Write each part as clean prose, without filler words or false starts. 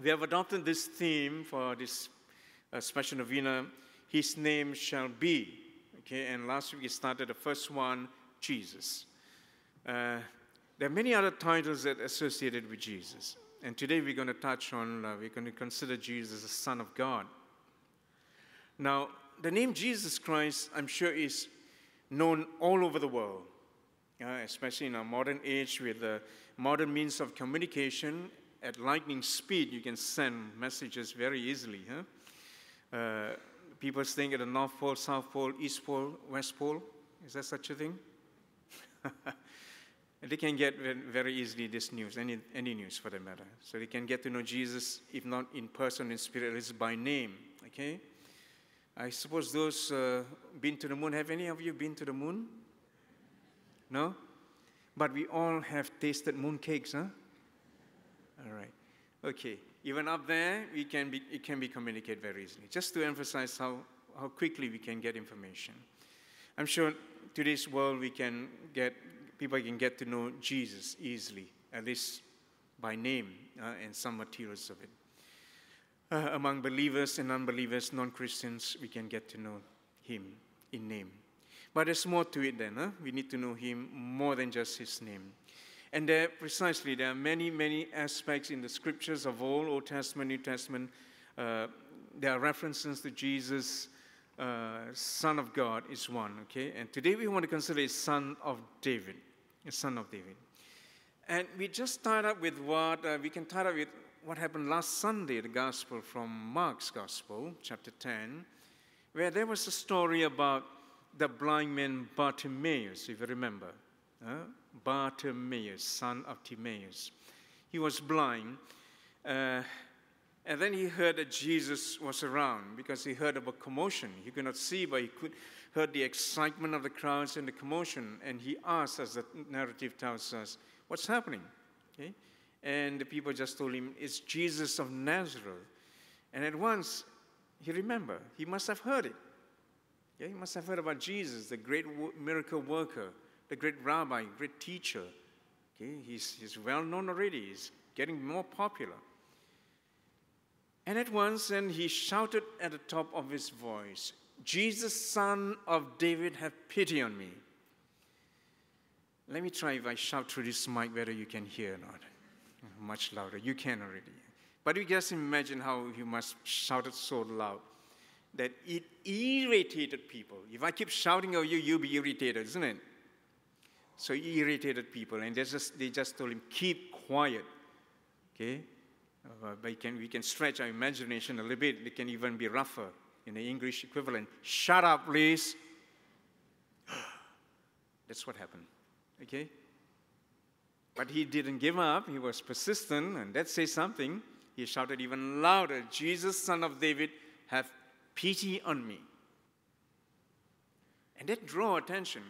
We have adopted this theme for this special novena, His name shall be. Okay, and last week we started the first one, Jesus. There are many other titles that are associated with Jesus. And today we're going to touch on, we're going to consider Jesus the Son of God. Now, the name Jesus Christ, I'm sure, is known all over the world, especially in our modern age with the modern means of communication. At lightning speed, you can send messages very easily. People staying at the North Pole, South Pole, East Pole, West Pole. Is there such a thing? They can get very easily this news, any news for that matter. So they can get to know Jesus, if not in person, in spirit, at least by name. Okay? I suppose those been to the moon, have any of you been to the moon? No? But we all have tasted moon cakes, huh? All right. Okay. Even up there, it can be communicated very easily. Just to emphasize how quickly we can get information. I'm sure today's world people can get to know Jesus easily, at least by name and some materials of it. Among believers and unbelievers, non-Christians, we can get to know him in name. But there's more to it then. We need to know him more than just his name. And there are many, many aspects in the scriptures of Old Testament, New Testament. There are references to Jesus, Son of God is one, okay? And today we want to consider a son of David, a son of David. And we just start up with what happened last Sunday, the gospel from Mark's gospel, chapter 10, where there was a story about the blind man Bartimaeus, if you remember. Bartimaeus, son of Timaeus. He was blind, and then he heard that Jesus was around because he heard of a commotion. He could not see, but he heard the excitement of the crowds and the commotion, and he asked, as the narrative tells us, what's happening? Okay? And the people just told him, it's Jesus of Nazareth. And at once, he remembered. He must have heard it. Yeah, he must have heard about Jesus, the great miracle worker, the great rabbi, great teacher. Okay, he's well known already. He's getting more popular. And at once, then he shouted at the top of his voice, Jesus, son of David, have pity on me. Let me try if I shout through this mic whether you can hear or not. Much louder. You can already. But you just imagine how he must shout it so loud that it irritated people. If I keep shouting at you, you'll be irritated, isn't it? So he irritated people, and they just told him, keep quiet. Okay? But we can stretch our imagination a little bit. It can even be rougher in the English equivalent. Shut up, please. That's what happened. Okay? But he didn't give up. He was persistent, and that says something. He shouted even louder, Jesus, son of David, have pity on me. And that drew attention,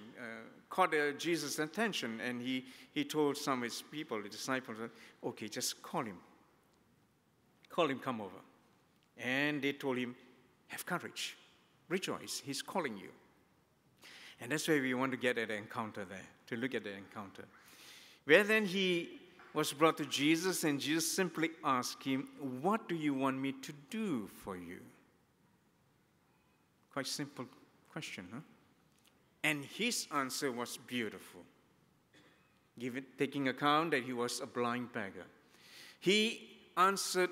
caught Jesus' attention, and he told some of his people, the disciples, okay, just call him. Call him, come over. And they told him, have courage, rejoice, he's calling you. And that's where we want to get at the encounter there, to look at the encounter. Where then he was brought to Jesus, and Jesus simply asked him, what do you want me to do for you? Quite simple question, huh? And his answer was beautiful, taking account that he was a blind beggar. He answered,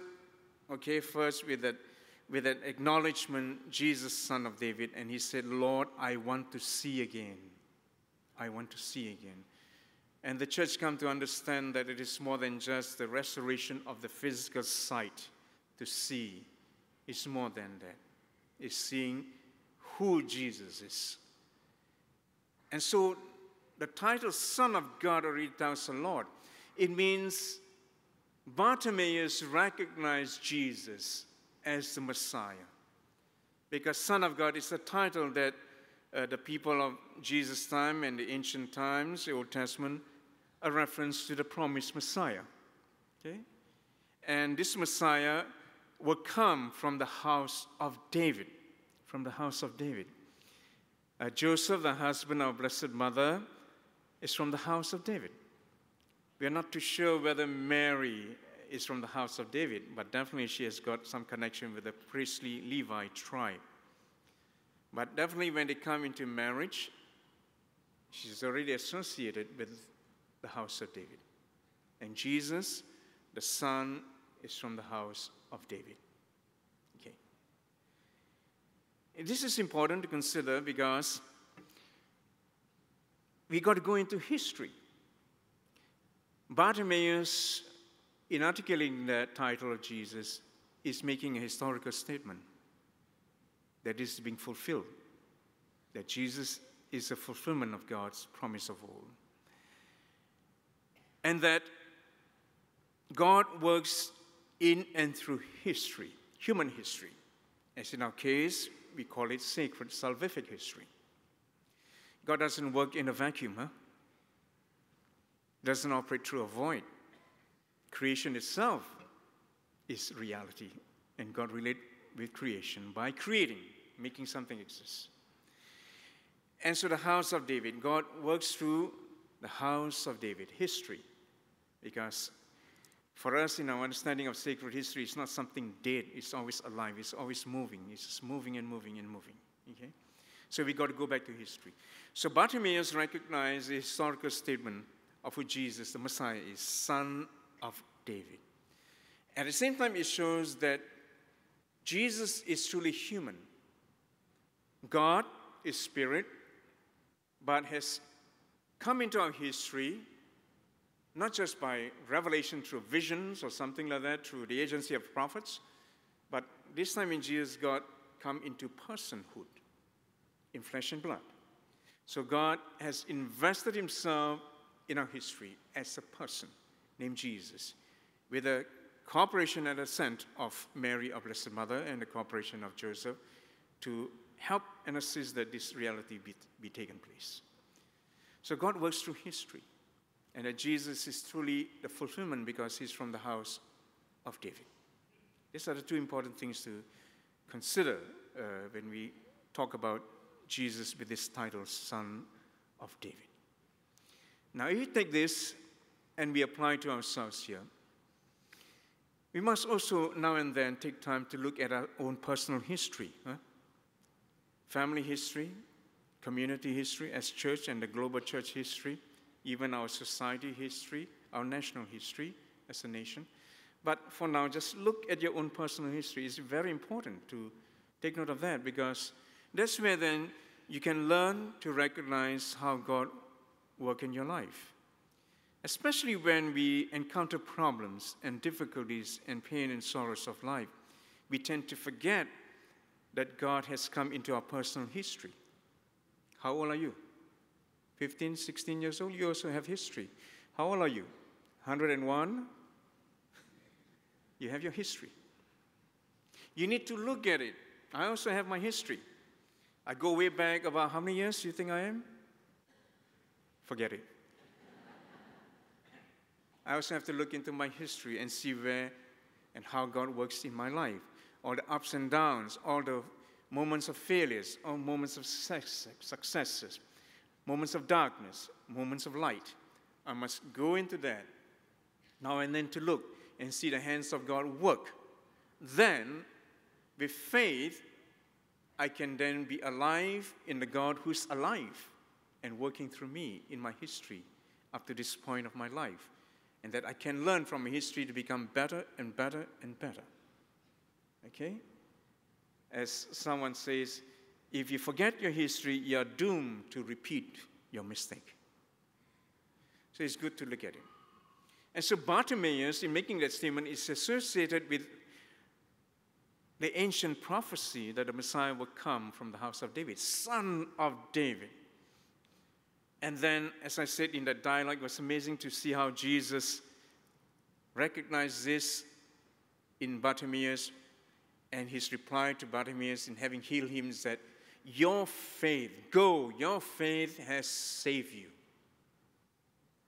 first with that acknowledgement, Jesus, son of David, and he said, Lord, I want to see again. I want to see again. And the church come to understand that it is more than just the restoration of the physical sight to see. It's more than that. It's seeing who Jesus is. And so the title Son of God already tells a lot. It means Bartimaeus recognized Jesus as the Messiah. Because Son of God is a title that the people of Jesus' time and the ancient times, the Old Testament, a reference to the promised Messiah. Okay? And this Messiah will come from the house of David. From the house of David. Joseph, the husband of our Blessed Mother, is from the house of David. We are not too sure whether Mary is from the house of David, but definitely she has got some connection with the priestly Levi tribe. But definitely when they come into marriage, she's already associated with the house of David. And Jesus, the Son, is from the house of David. Okay. And this is important to consider because we got to go into history. Bartimaeus, in articulating the title of Jesus, is making a historical statement that is being fulfilled, that Jesus is a fulfillment of God's promise of old, and that God works in and through history, human history. As in our case, we call it sacred, salvific history. God doesn't work in a vacuum, doesn't operate through a void. Creation itself is reality, and God relates with creation by creating, making something exist. And so the house of David, God works through the house of David, history, because for us in our understanding of sacred history, it's not something dead, it's always alive, it's always moving, it's just moving and moving and moving, okay? So we got to go back to history. So Bartimaeus recognized the historical statement of who Jesus, the Messiah, is, Son of David. At the same time, it shows that Jesus is truly human. God is spirit, but has come into our history, not just by revelation through visions or something like that, through the agency of prophets, but this time in Jesus, God come into personhood, in flesh and blood. So God has invested himself in our history as a person named Jesus, with the cooperation and assent of Mary, our Blessed Mother, and the cooperation of Joseph to help and assist that this reality be taken place. So God works through history, and that Jesus is truly the fulfillment because he's from the house of David. These are the two important things to consider when we talk about Jesus with this title, Son of David. Now, if you take this and we apply to ourselves here, we must also now and then take time to look at our own personal history, family history, community history as church and the global church history, even our society history, our national history as a nation. But for now, just look at your own personal history. It's very important to take note of that because that's where then you can learn to recognize how God works in your life. Especially when we encounter problems and difficulties and pain and sorrows of life, we tend to forget that God has come into our personal history. How old are you? 15, 16 years old? You also have history. How old are you? 101? You have your history. You need to look at it. I also have my history. I go way back about how many years do you think I am? Forget it. I also have to look into my history and see where and how God works in my life. All the ups and downs, all the moments of failures, all moments of successes, moments of darkness, moments of light. I must go into that now and then to look and see the hands of God work. Then, with faith, I can then be alive in the God who's alive and working through me in my history up to this point of my life. And that I can learn from history to become better and better and better. Okay? As someone says, if you forget your history, you're doomed to repeat your mistake. So it's good to look at it. And so Bartimaeus, in making that statement, is associated with the ancient prophecy that the Messiah would come from the house of David, Son of David. And then, as I said in that dialogue, it was amazing to see how Jesus recognized this in Bartimaeus, and his reply to Bartimaeus in having healed him is that, your faith, go, your faith has saved you.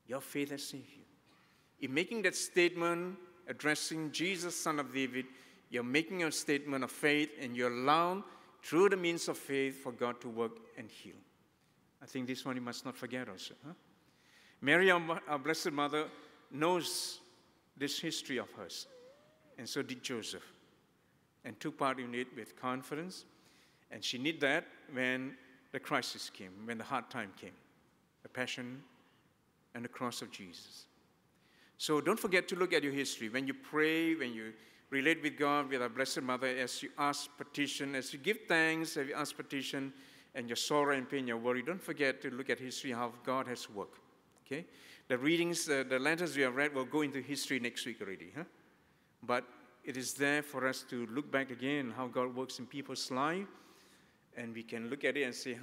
Your faith has saved you. In making that statement, addressing Jesus, Son of David, you're making a statement of faith, and you're allowed, through the means of faith, for God to work and heal. I think this one you must not forget also. Mary, our Blessed Mother, knows this history of hers. And so did Joseph. And took part in it with confidence. And she did that when the crisis came, when the hard time came, the passion and the cross of Jesus. So don't forget to look at your history. When you pray, when you relate with God, with our Blessed Mother, as you ask petition, as you give thanks, as you ask petition, and your sorrow and pain, your worry, don't forget to look at history, how God has worked. Okay? The readings, the letters we have read will go into history next week already. Huh? But it is there for us to look back again, how God works in people's life, and we can look at it and say,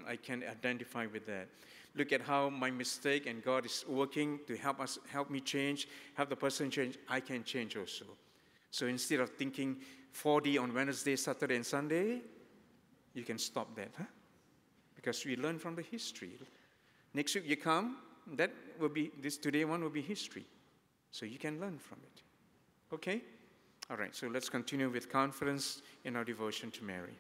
I can identify with that. Look at how my mistake and God is working to help me change, help the person change. I can change also. So instead of thinking 4D on Wednesday, Saturday, and Sunday, you can stop that, huh? Because we learn from the history. Next week you come, that will be, today one will be history. So you can learn from it. Okay? All right, so let's continue with confidence in our devotion to Mary.